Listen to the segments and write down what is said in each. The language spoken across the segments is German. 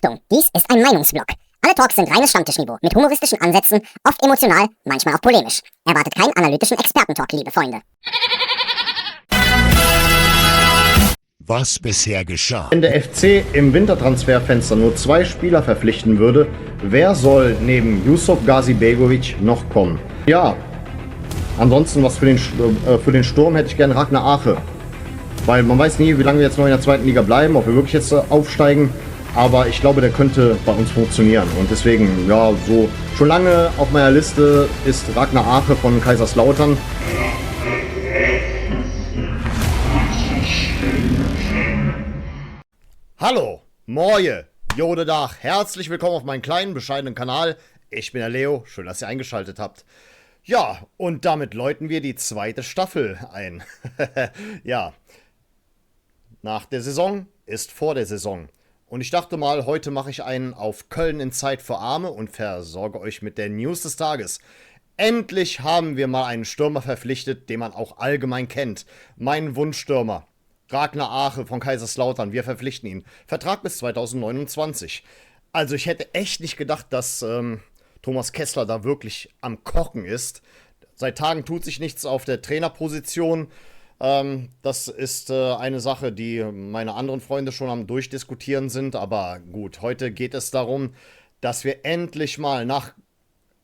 Achtung, dies ist ein Meinungsblock. Alle Talks sind reines Stammtischniveau, mit humoristischen Ansätzen, oft emotional, manchmal auch polemisch. Erwartet keinen analytischen Expertentalk, liebe Freunde. Was bisher geschah. Wenn der FC im Wintertransferfenster nur 2 Spieler verpflichten würde, wer soll neben Yusuf Gazibegovic noch kommen? Ja, ansonsten was für den Sturm hätte ich gerne Ragnar Ache. Weil man weiß nie, wie lange wir jetzt noch in der zweiten Liga bleiben, ob wir wirklich jetzt aufsteigen. Aber ich glaube, der könnte bei uns funktionieren. Und deswegen, ja, so schon lange auf meiner Liste ist Ragnar Ache von Kaiserslautern. Hallo, Moje, Jode Dach, herzlich willkommen auf meinem kleinen, bescheidenen Kanal. Ich bin der Leo, schön, dass ihr eingeschaltet habt. Ja, und damit läuten wir die zweite Staffel ein. Ja, nach der Saison ist vor der Saison. Und ich dachte mal, heute mache ich einen auf Köln in Zeit für Arme und versorge euch mit der News des Tages. Endlich haben wir mal einen Stürmer verpflichtet, den man auch allgemein kennt. Mein Wunschstürmer. Ragnar Ache von Kaiserslautern, wir verpflichten ihn. Vertrag bis 2029. Also ich hätte echt nicht gedacht, dass Thomas Kessler da wirklich am Kochen ist. Seit Tagen tut sich nichts auf der Trainerposition. Das ist eine Sache, die meine anderen Freunde schon am Durchdiskutieren sind. Aber gut, heute geht es darum, dass wir endlich mal nach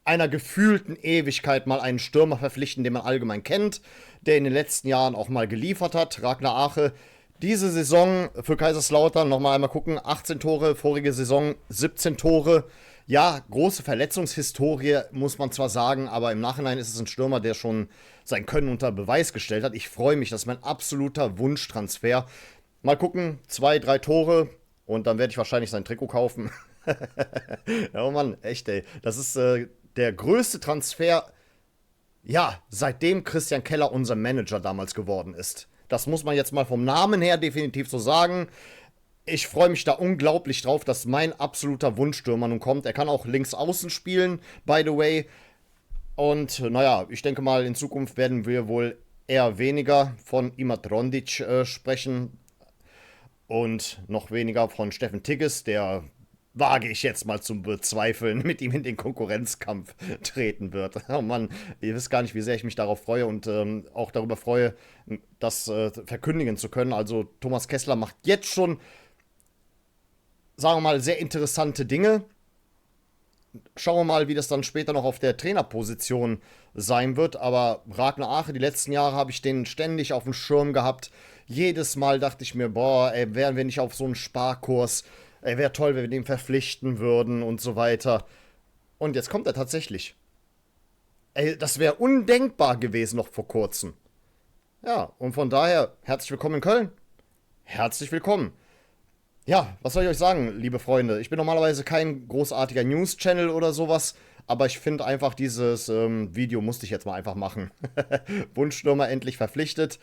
einer gefühlten Ewigkeit mal einen Stürmer verpflichten, den man allgemein kennt, der in den letzten Jahren auch mal geliefert hat. Ragnar Ache, diese Saison für Kaiserslautern, nochmal einmal gucken, 18 Tore, vorige Saison 17 Tore. Ja, große Verletzungshistorie, muss man zwar sagen, aber im Nachhinein ist es ein Stürmer, der schon sein Können unter Beweis gestellt hat. Ich freue mich, das ist mein absoluter Wunschtransfer. Mal gucken, 2, 3 Tore und dann werde ich wahrscheinlich sein Trikot kaufen. Ja, oh Mann, echt ey, das ist der größte Transfer, ja, seitdem Christian Keller unser Manager damals geworden ist. Das muss man jetzt mal vom Namen her definitiv so sagen. Ich freue mich da unglaublich drauf, dass mein absoluter Wunschstürmer nun kommt. Er kann auch links außen spielen, by the way. Und naja, ich denke mal, in Zukunft werden wir wohl eher weniger von Imad Rondic sprechen. Und noch weniger von Steffen Tigges, der, wage ich jetzt mal zu bezweifeln, mit ihm in den Konkurrenzkampf treten wird. Oh Mann, ihr wisst gar nicht, wie sehr ich mich darauf freue und auch darüber freue, das verkündigen zu können. Also Thomas Kessler macht jetzt schon, sagen wir mal, sehr interessante Dinge. Schauen wir mal, wie das dann später noch auf der Trainerposition sein wird. Aber Ragnar Ache, die letzten Jahre habe ich den ständig auf dem Schirm gehabt. Jedes Mal dachte ich mir, boah, ey, wären wir nicht auf so einen Sparkurs. Ey, wäre toll, wenn wir den verpflichten würden und so weiter. Und jetzt kommt er tatsächlich. Ey, das wäre undenkbar gewesen noch vor kurzem. Ja, und von daher, herzlich willkommen in Köln. Herzlich willkommen. Ja, was soll ich euch sagen, liebe Freunde? Ich bin normalerweise kein großartiger News-Channel oder sowas, aber ich finde einfach, dieses Video musste ich jetzt mal einfach machen. Wunschstürmer endlich verpflichtet.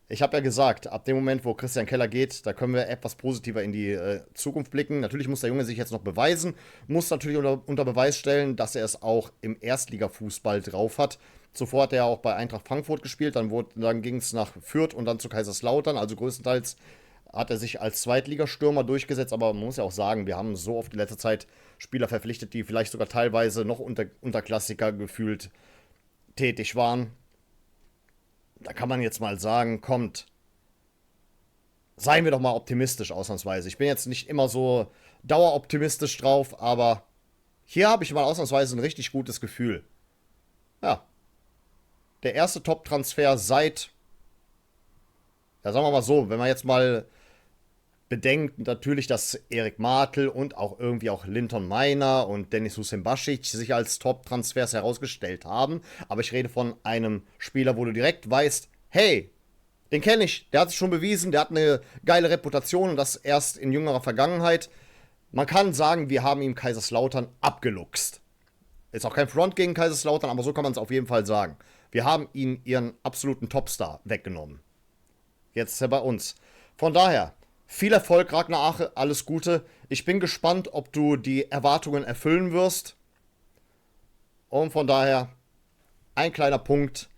Ich habe ja gesagt, ab dem Moment, wo Christian Keller geht, da können wir etwas positiver in die Zukunft blicken. Natürlich muss der Junge sich jetzt noch beweisen, muss natürlich unter Beweis stellen, dass er es auch im Erstligafußball drauf hat. Zuvor hat er auch bei Eintracht Frankfurt gespielt, dann ging es nach Fürth und dann zu Kaiserslautern. Also größtenteils hat er sich als Zweitligastürmer durchgesetzt, aber man muss ja auch sagen, wir haben so oft in letzter Zeit Spieler verpflichtet, die vielleicht sogar teilweise noch unter Klassiker gefühlt tätig waren. Da kann man jetzt mal sagen, kommt, seien wir doch mal optimistisch ausnahmsweise. Ich bin jetzt nicht immer so daueroptimistisch drauf, aber hier habe ich mal ausnahmsweise ein richtig gutes Gefühl. Ja, der erste Top-Transfer seit, ja sagen wir mal so, wenn man jetzt mal bedenkt natürlich, dass Erik Martel und auch irgendwie auch Linton Meiner und Dennis Husembašić sich als Top-Transfers herausgestellt haben. Aber ich rede von einem Spieler, wo du direkt weißt, hey, den kenne ich, der hat sich schon bewiesen, der hat eine geile Reputation und das erst in jüngerer Vergangenheit. Man kann sagen, wir haben ihm Kaiserslautern abgeluchst. Ist auch kein Front gegen Kaiserslautern, aber so kann man es auf jeden Fall sagen. Wir haben ihnen ihren absoluten Topstar weggenommen. Jetzt ist er bei uns. Von daher, viel Erfolg, Ragnar Ache, alles Gute. Ich bin gespannt, ob du die Erwartungen erfüllen wirst. Und von daher ein kleiner Punkt,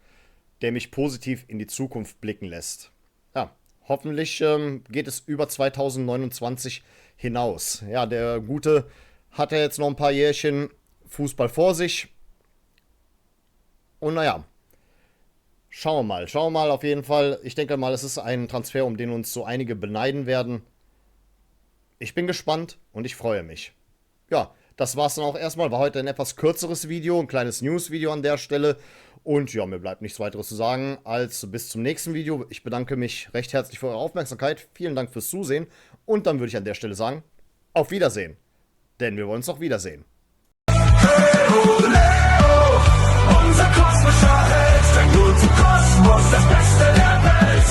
der mich positiv in die Zukunft blicken lässt. Ja, hoffentlich geht es über 2029 hinaus. Ja, der Gute hat ja jetzt noch ein paar Jährchen Fußball vor sich. Und naja, schauen wir mal auf jeden Fall. Ich denke mal, es ist ein Transfer, um den uns so einige beneiden werden. Ich bin gespannt und ich freue mich. Ja, das war's dann auch erstmal. War heute ein etwas kürzeres Video, ein kleines News-Video an der Stelle. Und ja, mir bleibt nichts weiteres zu sagen als bis zum nächsten Video. Ich bedanke mich recht herzlich für eure Aufmerksamkeit. Vielen Dank fürs Zusehen. Und dann würde ich an der Stelle sagen, auf Wiedersehen. Denn wir wollen uns noch wiedersehen. Unser kosmischer Held, der gute Kosmos, das Beste der Welt.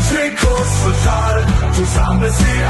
Trikots total, zusammen bis sie